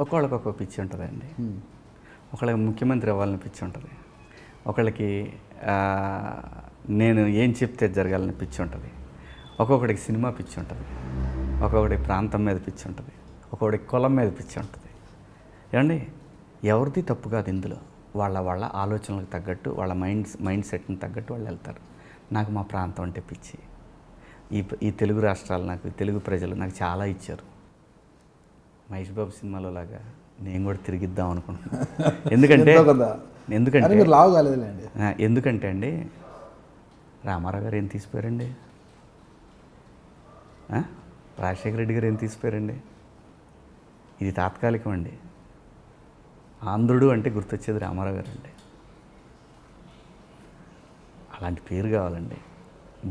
ఒక్కొక్కళ్ళకి ఒక్కొక్క పిచ్చి ఉంటుందండి. ఒకళ్ళకి ముఖ్యమంత్రి అవ్వాలని పిచ్చి ఉంటుంది, ఒకళ్ళకి నేను ఏం చెప్తే జరగాలని పిచ్చి ఉంటుంది, ఒక్కొక్కడికి సినిమా పిచ్చి ఉంటుంది, ఒక్కొక్కడికి ప్రాంతం మీద పిచ్చి ఉంటుంది, ఒక్కొక్కడికి కులం మీద పిచ్చి ఉంటుంది. ఏమండి, ఎవరిది తప్పు కాదు ఇందులో. వాళ్ళ ఆలోచనలకు తగ్గట్టు, వాళ్ళ మైండ్ సెట్ని తగ్గట్టు వాళ్ళు వెళ్తారు. నాకు మా ప్రాంతం అంటే పిచ్చి. ఈ తెలుగు రాష్ట్రాలు, నాకు తెలుగు ప్రజలు నాకు చాలా ఇచ్చారు. మహేష్ బాబు సినిమాలో లాగా నేను కూడా తిరిగిద్దాం అనుకుంటున్నాను. ఎందుకంటే అండి, రామారావు గారు ఏం తీసిపోయారండి, రాజశేఖర రెడ్డి గారు ఏం తీసిపోయారండి. ఇది తాత్కాలికం అండి. ఆంధ్రుడు అంటే గుర్తొచ్చేది రామారావు గారు అండి. అలాంటి పేరు కావాలండి.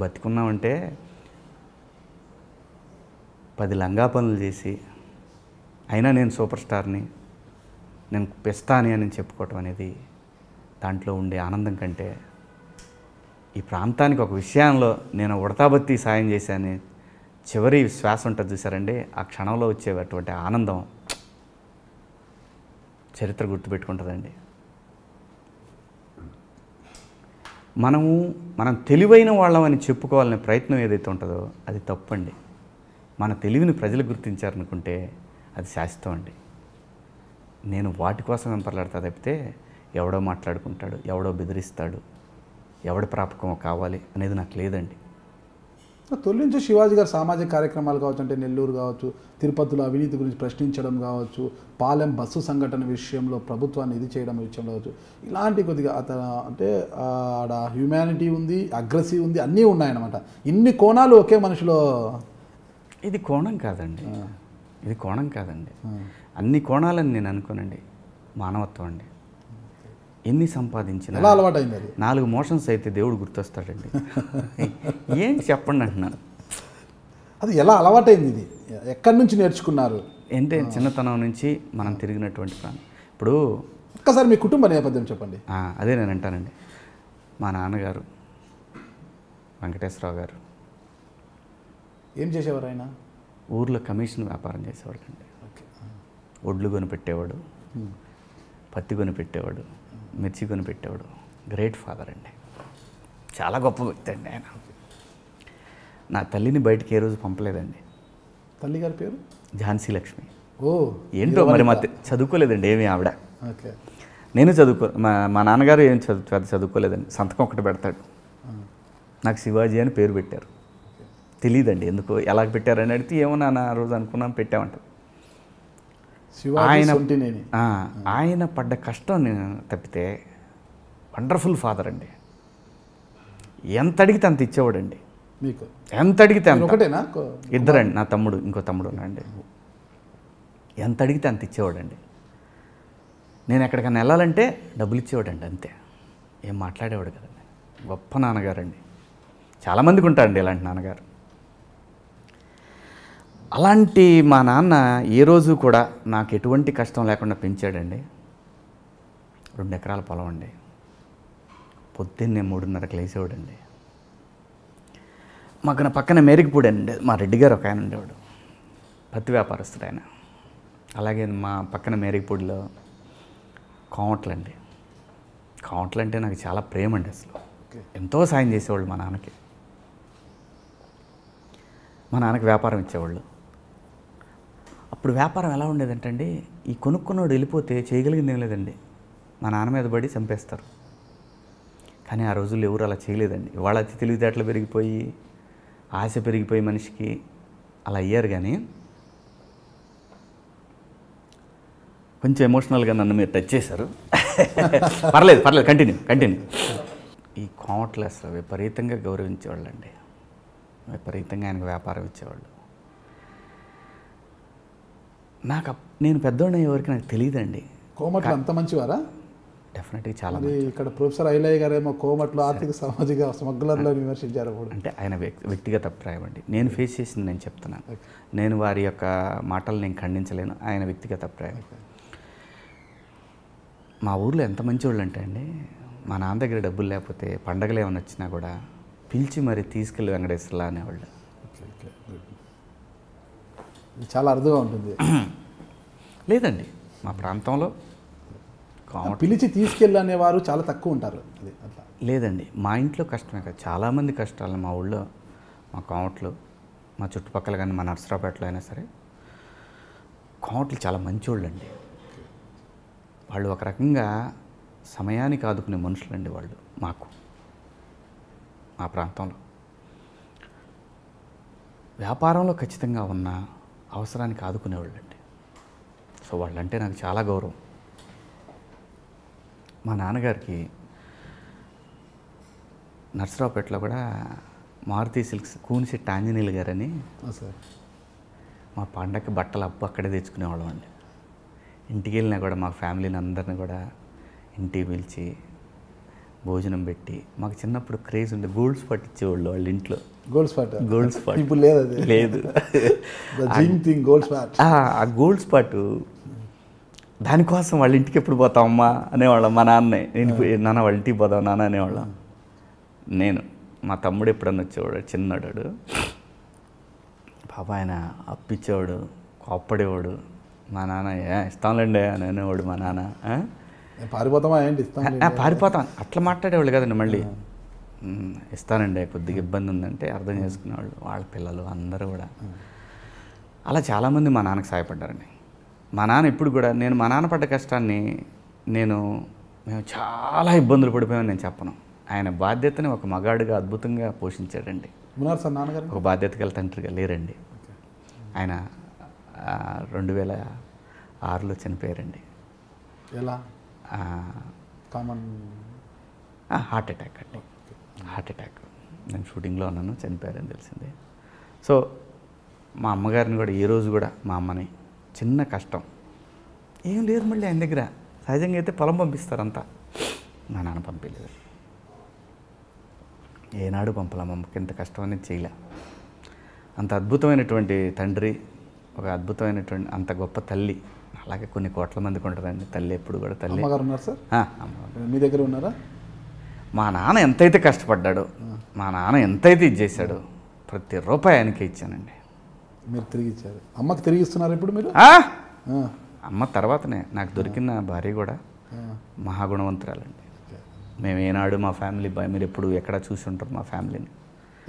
బతికున్నామంటే 10 లంగా పనులు చేసి అయినా నేను సూపర్ స్టార్ని, నేను పెస్తాని అని చెప్పుకోవటం అనేది, దాంట్లో ఉండే ఆనందం కంటే, ఈ ప్రాంతానికి ఒక విషయంలో నేను ఉడతాబత్తి సాయం చేశాను చివరి శ్వాస ఉంటుంది చూసారండి, ఆ క్షణంలో వచ్చేటువంటి ఆనందం చరిత్ర గుర్తుపెట్టుకుంటుందండి. మనం తెలివైన వాళ్ళమని చెప్పుకోవాలనే ప్రయత్నం ఏదైతే ఉంటుందో అది తప్పండి. మన తెలివిని ప్రజలు గుర్తించారనుకుంటే అది శాశ్వతం అండి. నేను వాటి కోసం వెంపర్లాడతా తప్పితే ఎవడో మాట్లాడుకుంటాడు, ఎవడో బెదిరిస్తాడు, ఎవడి ప్రాపకం కావాలి అనేది నాకు లేదండి. తొలి నుంచి శివాజీ గారు సామాజిక కార్యక్రమాలు కావచ్చు, అంటే నెల్లూరు కావచ్చు, తిరుపతిలో అవినీతి గురించి ప్రశ్నించడం కావచ్చు, పాలెం బస్సు సంఘటన విషయంలో ప్రభుత్వాన్ని ఇది చేయడం విషయంలో కావచ్చు, ఇలాంటి కొద్దిగా అతను అంటే ఆడ హ్యూమానిటీ ఉంది, అగ్రెసివ్ ఉంది, అన్నీ ఉన్నాయన్నమాట. ఇన్ని కోణాలు ఒకే మనిషిలో. ఇది కోణం కాదండి, ఇది కోణం కాదండి. అన్ని కోణాలని నేను అనుకోనండి. మానవత్వం అండి. ఎన్ని సంపాదించినా ఎలా అలవాటైంది అది. 4 మోషన్స్ అయితే దేవుడు గుర్తొస్తాడండి. ఏంటి చెప్పండి అంటున్నాను. అది ఎలా అలవాటైంది, ఇది ఎక్కడి నుంచి నేర్చుకున్నారు? అంటే చిన్నతనం నుంచి మనం తిరిగినటువంటి ప్రాణం. ఇప్పుడు ఒక్కసారి మీ కుటుంబ నేపథ్యం చెప్పండి. అదే నేను అంటానండి. మా నాన్నగారు వెంకటేశ్వరరావు గారు ఏం చేసేవారు ఆయన? ఊర్లో కమిషన్ వ్యాపారం చేసేవాడు అండి. ఒడ్లు కొనిపెట్టేవాడు, పత్తి కొనిపెట్టేవాడు, మిర్చి కొనిపెట్టేవాడు. గ్రేట్ ఫాదర్ అండి, చాలా గొప్ప వ్యక్తి అండి ఆయన. నా తల్లిని బయటికి ఏ రోజు పంపలేదండి. తల్లి గారి పేరు ఝాన్సీ లక్ష్మి. ఓ ఏంటో మరి చదువుకోలేదండి ఏమి ఆవిడ. ఓకే. నేను మా నాన్నగారు ఏం చదువుకోలేదండి. సంతకం ఒకటి పెడతాడు. నాకు శివాజీ అని పేరు పెట్టారు. తెలియదండి ఎందుకు ఎలా పెట్టారని అడిగితే ఏమో నాన్న ఆ రోజు అనుకున్నాం పెట్టామంటారు. ఆయన పడ్డ కష్టం నేను తప్పితే వండర్ఫుల్ ఫాదర్ అండి. ఎంత అడిగితే అంత ఇచ్చేవాడండి. మీకు ఎంత అడిగితే అంత. ఒకటేనా? ఇద్దరండి, నా తమ్ముడు ఇంకో తమ్ముడు ఉన్నాడండి. ఎంత అడిగితే అంత ఇచ్చేవాడండి. నేను ఎక్కడికైనా వెళ్ళాలంటే డబ్బులు ఇచ్చేవాడండి, అంతే. ఏం మాట్లాడేవాడు కదండి. గొప్ప నాన్నగారండి. చాలామందికి ఉంటారండి ఇలాంటి నాన్నగారు. అలాంటి మా నాన్న ఏ రోజు కూడా నాకు ఎటువంటి కష్టం లేకుండా పెంచాడండి. 2 ఎకరాల పొలం అండి. పొద్దున్నే 3:30కి లేచేవాడండి. మాకు పక్కన మేరికిపూడి అండి, మా రెడ్డి గారు ఒక ఆయన ఉండేవాడు, పత్తి వ్యాపారస్తుడు ఆయన. అలాగే మా పక్కన మేరికిపూడిలో కోమట్లండి. కోమట్లు అంటే నాకు చాలా ప్రేమ అండి. అసలు ఎంతో సాయం చేసేవాళ్ళు మా నాన్నకి. మా నాన్నకి వ్యాపారం ఇచ్చేవాళ్ళు. అప్పుడు వ్యాపారం ఎలా ఉండేదంటే అండి, ఈ కొనుక్కున్నోడు వెళ్ళిపోతే చేయగలిగింది ఏం లేదండి. మా నాన్న మీద పడి చంపేస్తారు. కానీ ఆ రోజుల్లో ఎవరు అలా చేయలేదండి. ఇవాళ అతి తెలివితేటలు పెరిగిపోయి, ఆశ పెరిగిపోయి మనిషికి అలా అయ్యారు. కానీ కొంచెం ఎమోషనల్గా నన్ను మీరు టచ్ చేశారు. పర్లేదు కంటిన్యూ. ఈ కోమట్లు అసలు విపరీతంగా గౌరవించేవాళ్ళు అండి. విపరీతంగా ఆయనకు వ్యాపారం ఇచ్చేవాళ్ళు. నేను పెద్దోడిని ఎవరికి నాకు తెలియదండి. కోమట్లు అంత మంచివారా? డెఫినెట్గా చాలా. ఇక్కడ ప్రొఫెసర్ ఐలయ్య గారేమో కోమట్లు ఆర్థిక సామాజిక స్మగ్లర్లను విమర్శించారు. అంటే ఆయన వ్యక్తిగత అభిప్రాయం అండి. నేను ఫేస్ చేసింది నేను చెప్తున్నాను. నేను వారి యొక్క మాటలు నేను ఖండించలేను. ఆయన వ్యక్తిగత అభిప్రాయం. మా ఊర్లో ఎంత మంచివాళ్ళు అంటే అండి, మా నాన్న దగ్గర డబ్బులు లేకపోతే పండగలు ఏమైనా వచ్చినా కూడా పిలిచి మరి తీసుకెళ్ళి వెంకటేశ్వర్లా అనేవాళ్ళు. చాలా అర్థంగా ఉంటుంది. లేదండి, మా ప్రాంతంలో పిలిచి తీసుకెళ్ళనేవారు చాలా తక్కువ ఉంటారు. అది అట్లా లేదండి, మా ఇంట్లో కష్టమే కదా, చాలామంది కష్టాలు మా ఊళ్ళో, మా కోమట్లు, మా చుట్టుపక్కల కానీ మా నర్సరావుపేటలో అయినా సరే కోమట్లు చాలా మంచోళ్ళు అండి. వాళ్ళు ఒక రకంగా సమయానికి ఆదుకునే మనుషులండి వాళ్ళు. మాకు మా ప్రాంతంలో వ్యాపారంలో ఖచ్చితంగా ఉన్న అవసరానికి ఆదుకునేవాళ్ళు అండి. సో వాళ్ళంటే నాకు చాలా గౌరవం. మా నాన్నగారికి నర్సరావుపేటలో కూడా మారుతి సిల్క్స్ కూనిశెట్టి ఆంజనేయులు గారని సార్ మా పండగకి బట్టలు అక్కడే తెచ్చుకునేవాళ్ళం అండి. ఇంటికి వెళ్ళినా కూడా మా ఫ్యామిలీని అందరిని కూడా ఇంటికి పిలిచి భోజనం పెట్టి, మాకు చిన్నప్పుడు క్రేజ్ ఉండే గోల్డ్ స్పాట్ ఇచ్చేవాళ్ళు వాళ్ళ ఇంట్లో. గోల్డ్ స్పాట్ గోల్డ్ స్పాట్ ఇప్పుడు లేదు, అది లేదు. గోల్డ్ స్పాట్, ఆ గోల్డ్ స్పాట్ దానికోసం వాళ్ళ ఇంటికి ఎప్పుడు పోతామమ్మా అనేవాళ్ళం. మా నాన్నే, నేను నాన్న వాళ్ళ ఇంటికి పోదాం నాన్న అనేవాళ్ళం. నేను మా తమ్ముడు ఎప్పుడన్నా వచ్చేవాడు, చిన్నవాడు పాప, ఆయన అప్పిచ్చేవాడు, కోప్పడేవాడు. మా నాన్న ఇస్తాంలేండి అని అనేవాడు. మా నాన్న పారిపోతామా ఏంటి, పారిపోతాం అట్లా మాట్లాడేవాళ్ళు కదండి. మళ్ళీ ఇస్తానండి, కొద్దిగా ఇబ్బంది ఉందంటే అర్థం చేసుకునేవాళ్ళు. వాళ్ళ పిల్లలు అందరూ కూడా అలా చాలామంది మా నాన్నకు సహాయపడ్డారండి. మా నాన్న ఇప్పుడు కూడా, నేను మా నాన్న పడ్డ కష్టాన్ని మేము చాలా ఇబ్బందులు పడిపోయామని నేను చెప్పను. ఆయన బాధ్యతని ఒక మగాడిగా అద్భుతంగా పోషించాడండి. ఉన్నారు సార్ నాన్నగారు? ఒక బాధ్యత గల తండ్రిగా లేరండి. ఆయన 2006లో చనిపోయారండి. ఎలా? కామన్ హార్ట్ అటాక్ అండి. Heart attack. నేను షూటింగ్లో ఉన్నాను, చనిపోయారని తెలిసింది. సో మా అమ్మగారిని కూడా ఏ రోజు కూడా, మా అమ్మని చిన్న కష్టం ఏం లేదు మళ్ళీ ఆయన దగ్గర, సహజంగా అయితే పొలం పంపిస్తారంతా, మా నాన్న పంపించలేదు. ఏనాడు పంపలే, మా అమ్మకి ఎంత కష్టం అనేది చేయలే. అంత అద్భుతమైనటువంటి తండ్రి, ఒక అద్భుతమైనటువంటి అంత గొప్ప తల్లి. అలాగే కొన్ని కోట్ల మందికి ఉంటుందండి తల్లి, ఎప్పుడు కూడా తల్లి. అమ్మగారు ఉన్నారు సార్? అమ్మగారు మీ దగ్గర ఉన్నారా? మా నాన్న ఎంతైతే కష్టపడ్డాడో, మా నాన్న ఎంతైతే ఇచ్చేసాడో ప్రతి రూపాయి ఆయనకే ఇచ్చానండి. మీరు తిరిగి ఇచ్చారు. అమ్మకి తిరిగి ఇస్తున్నారు ఇప్పుడు మీరు? అమ్మ తర్వాతనే నాకు దొరికిన భార్య కూడా మహాగుణవంతురాలండి. మేము ఏనాడు మా ఫ్యామిలీ, మీరు ఎప్పుడు ఎక్కడ చూసి ఉంటారు మా ఫ్యామిలీని.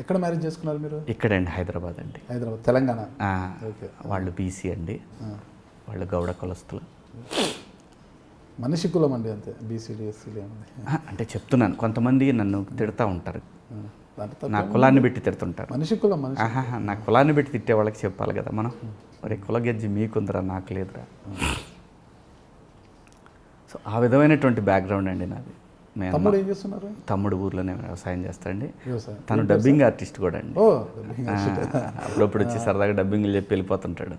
ఎక్కడ మ్యారేజ్ చేసుకున్నారు మీరు? ఇక్కడండి, హైదరాబాద్ అండి. హైదరాబాద్, తెలంగాణ. వాళ్ళు బీసీ అండి, వాళ్ళు గౌడ కులస్తులు. మనిషి కులం అండి అంతే, బీసీడీ ఎస్సీలు ఏమండి అంటే చెప్తున్నాను. కొంతమంది నన్ను తిడతా ఉంటారు, నా కులాన్ని పెట్టి తిడుతుంటారు. మనిషి కులం, నా కులాన్ని పెట్టి తిట్టే వాళ్ళకి చెప్పాలి కదా మనం, మరి కుల గెజ్జి మీకుందరా నాకు లేదురా. సో ఆ విధమైనటువంటి బ్యాక్గ్రౌండ్ అండి నాది. తమ్ముడు ఏం చేస్తున్నారు? తమ్ముడు ఊర్లోనే వ్యవసాయం చేస్తాడండి. తను డబ్బింగ్ ఆర్టిస్ట్ కూడా అండి. అప్పుడప్పుడు వచ్చి సరదాగా డబ్బింగ్లు చెప్పి వెళ్ళిపోతుంటాడు,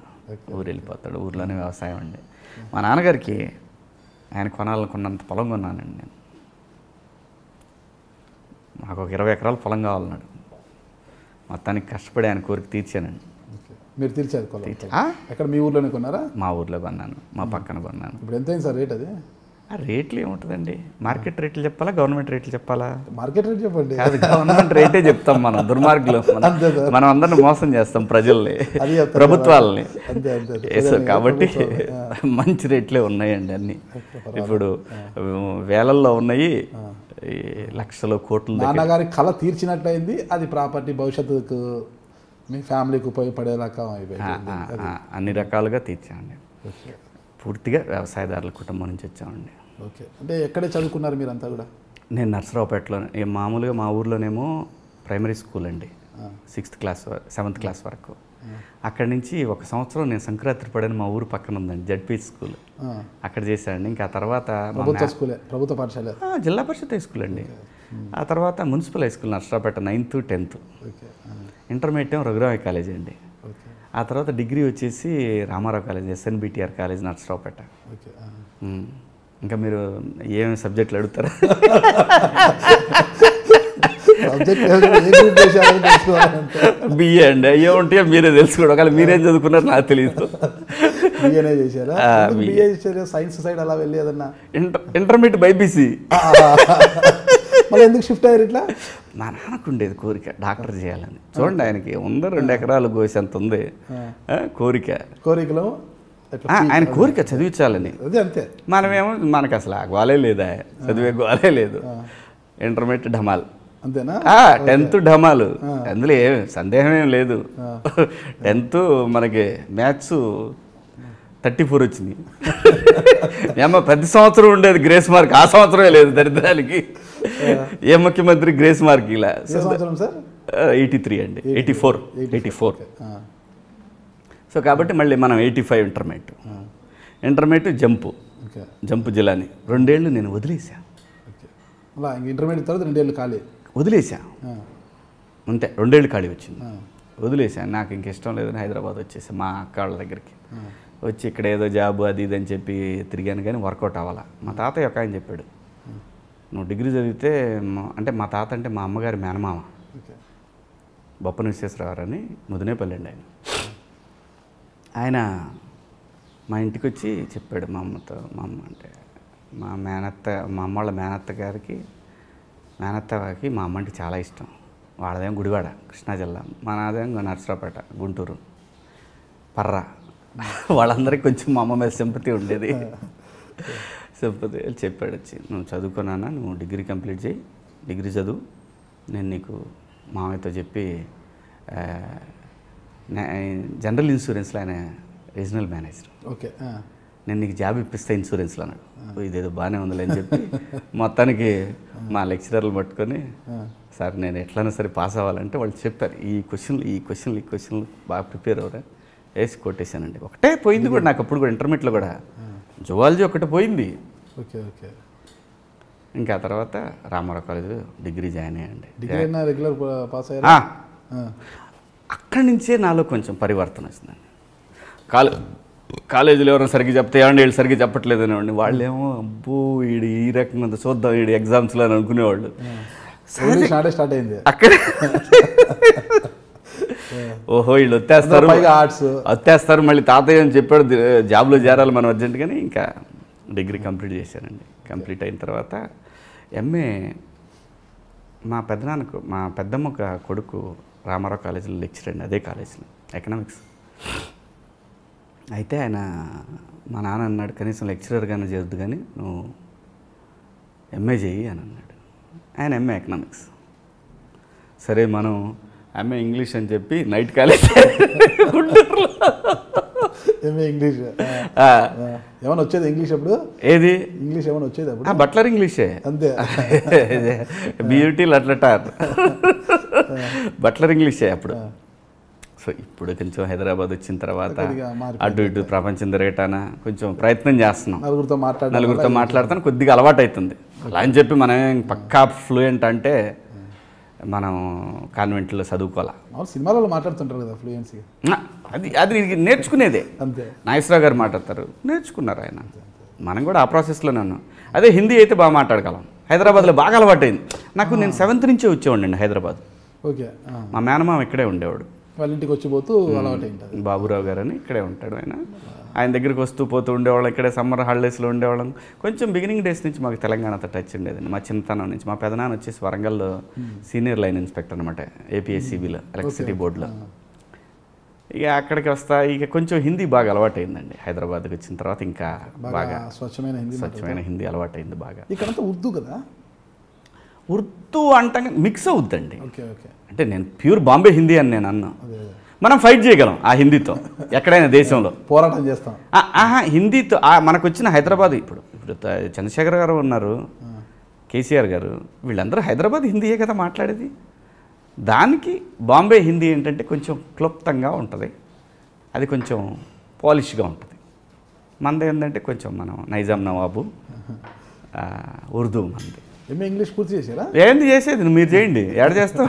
ఊరు వెళ్ళిపోతాడు. ఊర్లోనే వ్యవసాయం అండి. మా నాన్నగారికి ఆయన కొనాలనుకున్నంత పొలం కొన్నానండి నేను. నాకు ఒక 20 ఎకరాల పొలం కావాలన్నాడు. మొత్తానికి కష్టపడి ఆయన కోరిక తీర్చానండి. మీరు తీర్చారు? ఎక్కడ, మీ ఊర్లోనే కొన్నారా? మా ఊర్లో కొన్నాను, మా పక్కన కొన్నాను. ఇప్పుడు ఎంత అయింది సార్ రేట్? అది ఆ రేట్లు ఏముంటుందండి, మార్కెట్ రేట్లు చెప్పాలా గవర్నమెంట్ రేట్లు చెప్పాలా? మార్కెట్ రేట్ చెప్పండి. అది గవర్నమెంట్ రేటే చెప్తాం మనం, దుర్మార్గులు మనం అందరిని మోసం చేస్తాం ప్రజల్ని, ప్రభుత్వాలని. కాబట్టి మంచి రేట్లే ఉన్నాయండి అన్నీ. ఇప్పుడు వేలల్లో ఉన్నాయి, లక్షలు కోట్లు. నాన్నగారి కళ తీర్చినట్లయింది. అది ప్రాపర్టీ భవిష్యత్తుకు మీ ఫ్యామిలీకి ఉపయోగపడేలాగా అన్ని రకాలుగా తీర్చామండి. పూర్తిగా వ్యవసాయదారుల కుటుంబం నుంచి వచ్చామండి. ఓకే. అంటే ఎక్కడే చదువుకున్నారు మీరంతా కూడా? నేను నర్సరావుపేటలో, మామూలుగా మా ఊర్లోనేమో ప్రైమరీ స్కూల్ అండి, 6th క్లాస్ 7th క్లాస్ వరకు. అక్కడి నుంచి 1 సంవత్సరం నేను సంక్రాంతిపడని మా ఊరు పక్కన ఉందండి జడ్పీ స్కూల్, అక్కడ చేశానండి. ఇంకా తర్వాత ప్రభుత్వ స్కూలే, ప్రభుత్వ పాఠశాల, జిల్లా పరిషత్ హై స్కూల్ అండి. ఆ తర్వాత municipal high school Narsaraopet 9th 10th. Intermediate ఏమో రఘురామయ్య కాలేజీ అండి. ఆ తర్వాత డిగ్రీ వచ్చేసి Ramarao college, SNBTR college Narsaraopet. ఇంకా మీరు ఏమేమి సబ్జెక్టులు అడుగుతారా? బిఏ అండి. అయ్యో ఉంటాయో మీరే తెలుసుకోండి, ఒకవేళ మీరేం చదువుకున్నారు నాకు తెలియదు. బిఏనే చేశారా? బిఏ చేశారు, సైన్స్ సైడ్ అలా వెళ్ళేదన్నా? Intermediate BiPC. మళ్ళీ ఎందుకు షిఫ్ట్ అయ్యారు ఇట్లా? మా నాన్నకు ఉండేది కోరిక డాక్టర్ చేయాలని. చూడండి ఆయనకి 2 ఎకరాలు కోసేంత ఉంది కోరిక. కోరికలో ఆయన కోరిక చదివించాలని. అదే అంతే. మనమేమో మనకు అసలు ఆ గోలే లేదా, చదివే గోలే లేదు. ఇంటర్మీడియట్ ఢమాల్, అంతేనా? 10th ఢమాలు, అందులో ఏం సందేహం ఏం లేదు. 10th మనకి మ్యాథ్స్ 34 వచ్చింది. ఏమో ప్రతి సంవత్సరం ఉండేది గ్రేస్ మార్క్, ఆ సంవత్సరమే లేదు దరిద్రానికి. ఏ ముఖ్యమంత్రి గ్రేస్ మార్క్ ఇలా. 83 అండి, 84. సో కాబట్టి మళ్ళీ మనం 85 ఇంటర్మీడియట్ జంపు జిల్లాని 2 ఏళ్ళు నేను వదిలేసా. ఇంటర్మీడియట్ తర్వాత 2 ఏళ్ళు ఖాళీ వదిలేసా అంతే. 2 ఏళ్ళు ఖాళీ వచ్చింది, వదిలేసాను. నాకు ఇంక ఇష్టం లేదని హైదరాబాద్ వచ్చేసా మా అక్క వాళ్ళ దగ్గరికి. వచ్చి ఇక్కడ ఏదో జాబ్ అది ఇది అని చెప్పి తిరిగాను, కానీ వర్కౌట్ అవ్వాలా. మా తాతయ్య ఒక ఆయన చెప్పాడు, నువ్వు డిగ్రీ చదివితే, అంటే మా తాత అంటే మా అమ్మగారి మేనమామ, బొప్పన విశ్వేశ్వరరావు అని ముదినేపల్లి అండి ఆయన. ఆయన మా ఇంటికి వచ్చి చెప్పాడు మా అమ్మతో, మా అమ్మ అంటే మా అమ్మ వాళ్ళ మేనత్తకి మా అమ్మ అంటే చాలా ఇష్టం. వాళ్ళదేం గుడివాడ కృష్ణా జిల్లా, మనదేం నర్సరావుపేట గుంటూరు పర్రా. వాళ్ళందరికీ కొంచెం మా అమ్మ మీద సింపతి ఉండేది. సింపతి చెప్పాడు వచ్చి, నువ్వు చదువుకున్నానా, నువ్వు డిగ్రీ కంప్లీట్ చేయి, డిగ్రీ చదువు, నేను నీకు మామయ్యతో చెప్పి జనరల్ ఇన్సూరెన్స్లో ఆయన రీజనల్ మేనేజర్, నేను నీకు జాబ్ ఇప్పిస్తా ఇన్సూరెన్స్లో అన్నాడు. ఇదేదో బాగానే ఉందిలే అని చెప్పి మొత్తానికి మా లెక్చరర్లు పట్టుకొని, సార్ నేను ఎట్లయినా సరే పాస్ అవ్వాలంటే వాళ్ళు చెప్పారు, ఈ క్వశ్చన్లు బాగా ప్రిపేర్ అవ్వరా, వేసి కొట్టేశానండి. ఒకటే పోయింది కూడా నాకు అప్పుడు కూడా, ఇంటర్మీడియట్లో కూడా జువాలజీ ఒకటి పోయింది. ఇంకా తర్వాత రామారావు కాలేజ్ డిగ్రీ జాయిన్ అయ్యండి. రెగ్యులర్ పాస్ అయ్యారా? అక్కడి నుంచే నాలో కొంచెం పరివర్తన వచ్చిందండి. కాలేజీలో ఎవరైనా సరిగ్గా చెప్తే ఏమండి వీళ్ళు సరిగ్గా చెప్పట్లేదు అనేవాడిని. వాళ్ళేమో అబ్బో వీడు ఈ రకంగా చూద్దాం వీడు ఎగ్జామ్స్లో అని అనుకునేవాళ్ళు. స్టార్ట్ అయింది అక్కడ. ఓహో వీళ్ళు వచ్చేస్తారు మళ్ళీ తాతయ్య అని చెప్పాడు, జాబ్లో చేరాలి మనం అర్జెంటుగానే. ఇంకా డిగ్రీ కంప్లీట్ చేశానండి. కంప్లీట్ అయిన తర్వాత ఎంఏ మా పెద్దమ్మ కొడుకు రామారావు కాలేజీలో లెక్చర్ అండి, అదే కాలేజీలో ఎకనామిక్స్. అయితే ఆయన మా నాన్న అన్నాడు, కనీసం లెక్చరర్గానే చేద్దు కానీ నువ్వు ఎంఏ చేయి అని అన్నాడు. ఆయన ఎంఏ ఎకనామిక్స్. సరే మనం ఎంఏ ఇంగ్లీష్ అని చెప్పి నైట్ కాలేజ్ గుంటూరులో. ఎంఏ ఇంగ్లీష్ ఏమైనా వచ్చేది ఇంగ్లీష్ అప్పుడు? ఏది ఇంగ్లీష్ ఏమైనా వచ్చేది అప్పుడు? బట్లర్ ఇంగ్లీషే అంతే, బ్యూటీ లట్లార్ బట్లర్ ఇంగ్లీషే అప్పుడు. సో ఇప్పుడు కొంచెం హైదరాబాద్ వచ్చిన తర్వాత అటు ఇటు ప్రపంచం తిరగటాన కొంచెం ప్రయత్నం చేస్తున్నాం. నలుగురితో మాట్లాడతాను, కొద్దిగా అలవాటు అవుతుంది. అలా అని చెప్పి మనం పక్కా ఫ్లూయెంట్ అంటే మనం కాన్వెంట్లో చదువుకోవాలా. సినిమాలలో మాట్లాడుతుంటారు కదా ఫ్లూయెన్సీ, అది నేర్చుకునేదే. అంతే, నాగేశ్వరరావు గారు మాట్లాడతారు, నేర్చుకున్నారు ఆయన. మనం కూడా ఆ ప్రాసెస్లోనే ఉన్నాం. అదే హిందీ అయితే బాగా మాట్లాడగలం. హైదరాబాద్లో బాగా అలవాటైంది నాకు. నేను 7th నుంచే వచ్చేవాడిని హైదరాబాద్. ఓకే, మా మేనమామ ఇక్కడే ఉండేవాడు, వాళ్ళ ఇంటికి వచ్చిపోతూ అలవాటు. బాబురావు గారు అని ఇక్కడే ఉంటాడు ఆయన దగ్గరికి వస్తూ పోతూ ఉండేవాళ్ళం. ఇక్కడే సమ్మర్ హాలిడేస్లో ఉండేవాళ్ళం. కొంచెం బిగినింగ్ డేస్ నుంచి మాకు తెలంగాణతో టచ్ ఉండేదండి, మా చిన్నతనం నుంచి. మా పెదనాన్న వచ్చేసి వరంగల్లో సీనియర్ లైన్ ఇన్స్పెక్టర్ అనమాట, ఏపీఎస్సీబీలో ఎలక్ట్రిసిటీ బోర్డులో. ఇక అక్కడికి వస్తా ఇక కొంచెం హిందీ బాగా అలవాటైందండి. హైదరాబాద్కి వచ్చిన తర్వాత ఇంకా బాగా స్వచ్ఛమైన హిందీ అలవాటైంది బాగా. ఇక్కడంతా ఉర్దూ కదా? ఉర్దూ అంటాం మిక్స్ అవుద్దండి. అంటే నేను ప్యూర్ బాంబే హిందీ అని నేను అన్నా. మనం ఫైట్ చేయగలం ఆ హిందీతో ఎక్కడైనా దేశంలో, పోరాటం చేస్తాం. హిందీతో మనకు వచ్చిన హైదరాబాద్ ఇప్పుడు చంద్రశేఖర్ గారు ఉన్నారు, కేసీఆర్ గారు, వీళ్ళందరూ హైదరాబాద్ హిందీయే కదా మాట్లాడేది. దానికి బాంబే హిందీ ఏంటంటే కొంచెం క్లుప్తంగా ఉంటుంది, అది కొంచెం పాలిష్గా ఉంటుంది. మనది ఏంటంటే కొంచెం మనం నైజాం నవాబు ఉర్దూ మనది. ఎంఏ ఇంగ్లీష్ పూర్తి చేశారా? ఏంది చేసేది, మీరు చేయండి. ఎడ చేస్తాం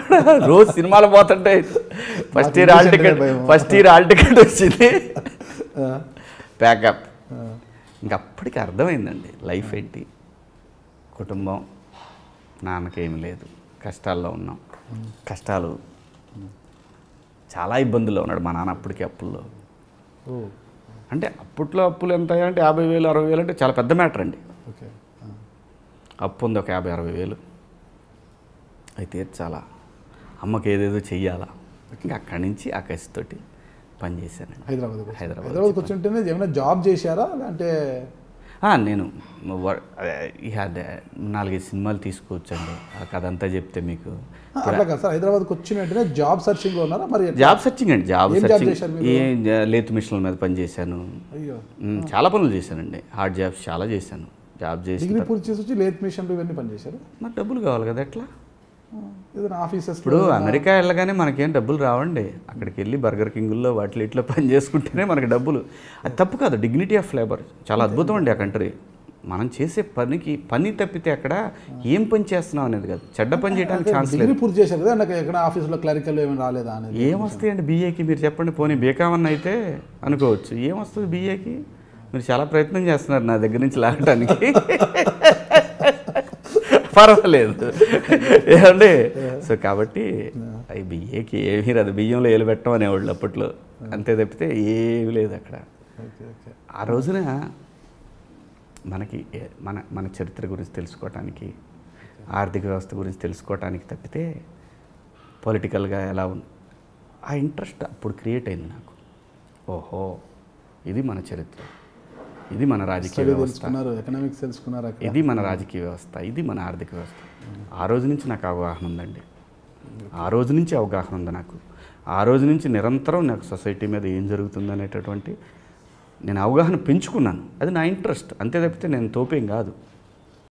రోజు సినిమాలు పోతుంటాయి. ఫస్ట్ ఇయర్ హాల్ టికెట్ వచ్చింది, ప్యాకప్. ఇంకప్పటికి అర్థమైందండి లైఫ్ ఏంటి, కుటుంబం, నాన్నకేమి లేదు, కష్టాల్లో ఉన్నాం. కష్టాలు చాలా ఇబ్బందుల్లో ఉన్నాడు మా నాన్న అప్పటికి. అప్పుల్లో అంటే అప్పట్లో అప్పులు ఎంత అంటే 50,000 60,000 అంటే చాలా పెద్ద మ్యాటర్ అండి. అప్పు ఉంది ఒక 50,000 60,000 అయితే చాలా. అమ్మకి ఏదేదో చెయ్యాలా. ఇంకా అక్కడి నుంచి ఆ కసితోటి పనిచేశానండి. హైదరాబాద్కి వచ్చింటేనే ఏమైనా జాబ్ చేశారా అంటే? నేను ఇక 4-5 సినిమాలు తీసుకోవచ్చండి, ఆ కథ అంతా చెప్తే మీకు. అట్లా కదా సార్, హైదరాబాద్కి వచ్చిన వెంటనే జాబ్ సర్చింగ్లో ఉన్నారా మరి? జాబ్ సర్చింగ్ అండి, జాబ్ ఏం జాబ్ సర్చింగ్. చేశారు మీరు? లేత్ మిషన్ల మీద పనిచేశాను. అయ్యో, చాలా పనులు చేశానండి, హార్డ్ జాబ్స్ చాలా చేశాను. జాబ్ చేసి డిగ్రీ పూర్తి చేసి వచ్చి లేత్ మిషన్లు ఇవన్నీ పనిచేశారు. మరి డబ్బులు కావాలి కదా, ఎట్లా? ఏదైనా ఆఫీసెస్ ఇప్పుడు అమెరికా వెళ్ళగానే మనకేం డబ్బులు రావండి. అక్కడికి వెళ్ళి బర్గర్ కింగుల్లో వాటిలో ఇట్లా పని చేసుకుంటేనే మనకి డబ్బులు. అది తప్పు కాదు, డిగ్నిటీ ఆఫ్ లేబర్ చాలా అద్భుతం అండి ఆ కంట్రీ. మనం చేసే పనికి పని తప్పితే అక్కడ ఏం పని చేస్తున్నాం అనేది కాదు, చెడ్డ పని చేయడానికి ఛాన్స్ లేదు. డిగ్రీ పూర్తి చేశారు కదా, నాకు ఎక్కడ ఆఫీసులో క్లరికల్ ఏమైనా రాలేదా అనేది? ఏమొస్తాయండి బీఏకి? మీరు చెప్పండి, పోనీ బీకామన్ అయితే అనుకోవచ్చు. ఏమొస్తుంది బీఏకి? మీరు చాలా ప్రయత్నం చేస్తున్నారు నా దగ్గర నుంచి లాగడానికి. పర్వాలేదు ఏమండి. సో కాబట్టి అవి బియ్యకి ఏమీ రాదు, బియ్యంలో ఏలు పెట్టడం అనేవాళ్ళు అప్పట్లో, అంతే తప్పితే ఏమీ లేదు అక్కడ. ఆ రోజున మనకి మన చరిత్ర గురించి తెలుసుకోవటానికి, ఆర్థిక వ్యవస్థ గురించి తెలుసుకోవటానికి తప్పితే పొలిటికల్గా ఎలా ఉంది ఆ ఇంట్రెస్ట్ అప్పుడు క్రియేట్ అయింది నాకు. ఓహో, ఇది మన చరిత్ర, ఇది మన రాజకీయ వ్యవస్థ, ఎకనామిక్స్ తెలుసుకున్నారు, ఇది మన రాజకీయ వ్యవస్థ, ఇది మన ఆర్థిక వ్యవస్థ. ఆ రోజు నుంచి నాకు అవగాహన ఉందండి, ఆ రోజు నుంచి అవగాహన ఉంది నాకు. ఆ రోజు నుంచి నిరంతరం నాకు సొసైటీ మీద ఏం జరుగుతుంది అనేటటువంటి నేను అవగాహన పెంచుకున్నాను. అది నా ఇంట్రెస్ట్, అంతే తప్పితే నేను తోపేం కాదు.